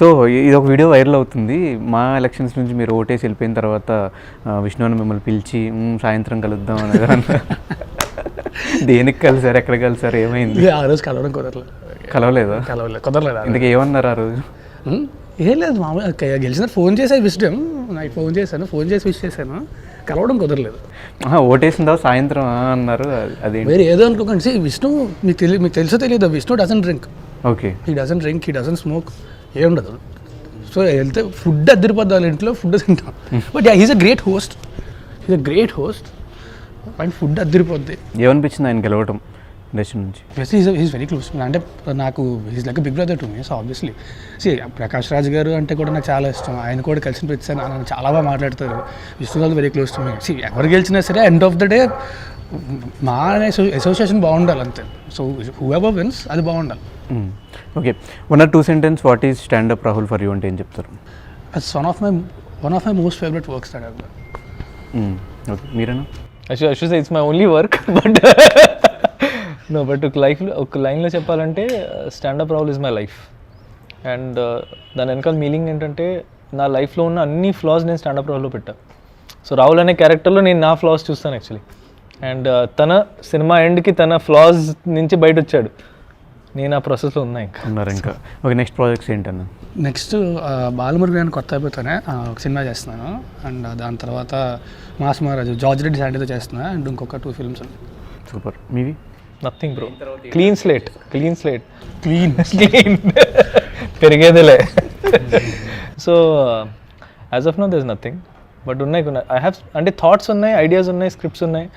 So ఇది ఒక video viral అవుతుంది. మా ఎలక్షన్స్ నుంచి మీరు ఓటేసి వెళ్ళిపోయిన తర్వాత విష్ణు అని మిమ్మల్ని పిలిచి సాయంత్రం కలుద్దాం అని దేనికి కలిసారు, ఎక్కడ కలిసారు, ఏమైంది? ఆ రోజు కలవడం కలవలేదా? కుదరలేదు. ఇందుకు ఏమన్నారు ఆ రోజు? ఏం లేదు, మామూలు గెలిచిన ఫోన్ చేసే విషయం నాకు ఫోన్ చేసి విష్ చేశాను, కలవడం కుదరలేదు. ఓటేసిన తర్వాత సాయంత్రం అన్నారు. అది వేరే ఏదో అనుకోకండి. విష్ణు మీకు తెలుసో తెలియదు, Vishnu doesn't drink. Okay, he doesn't smoke, ఏ ఉండదు. సో వెళ్తే ఫుడ్ అద్దరిపోద్ది, వాళ్ళ ఇంట్లో ఫుడ్ తింటాం. But he's a great host and food అద్దరిపోద్ది. ఏమనిపించింది ఆయన గెలవటం ఇండస్ట్రీ నుంచి? Is very close. అంటే నాకు is like big brother to me. So obviously Prakash Raj garu అంటే కూడా నాకు చాలా ఇష్టం. ఆయన కూడా కలిసిన ప్రతిసారి నన్ను చాలా బాగా మాట్లాడతారు. విష్ణు గారు వెరీ క్లోజ్ టు మీ. ఎవరు గెలిచినా సరే ఎండ్ ఆఫ్ ద డే మా అసోసియేషన్ బాగుండాలి అంతే. సో హూ ఎవర్ విన్స్ అది బాగుండాలి. Okay, 1 or 2 sentences what is standup Rahul for you అంటే ఏం చెప్తారు? It's one of my most favourite works that I done. Okay, మీరేనా? I should say it's my only work, but no, but ఒక లైన్లో చెప్పాలంటే stand up Rahul is my life. And దాని వెనకాల meaning ఏంటంటే నా లైఫ్లో ఉన్న అన్ని ఫ్లాస్ నేను స్టాండప్ రాహుల్లో పెట్టాను. సో రాహుల్ అనే క్యారెక్టర్లో నేను నా ఫ్లాస్ చూస్తాను యాక్చువల్లీ. అండ్ తన సినిమా ఎండ్కి తన ఫ్లాస్ నుంచి బయట వచ్చాడు. నేను ఆ ప్రాసెస్లో ఉన్నారు ఇంకా. ఓకే, నెక్స్ట్ ప్రాజెక్ట్స్ ఏంటన్నా? నెక్స్ట్ బాలమురుగన్ అని కొత్త అయిపోతానే ఒక సినిమా చేస్తున్నాను. అండ్ దాని తర్వాత మాస్ మహారాజు జార్జ్ రెడ్డి శాండీతో చేస్తున్నా. అండ్ ఇంకొక 2 films ఉన్నాయి. సూపర్. మీవి? నథింగ్ బ్రో, క్లీన్ స్లేట్ పెరిగేదిలే. So as of now there is nothing, but ఉన్నాయి. ఐ హ్యావ్ అంటే థాట్స్ ఉన్నాయి, ఐడియాస్ ఉన్నాయి, స్క్రిప్ట్స్ ఉన్నాయి.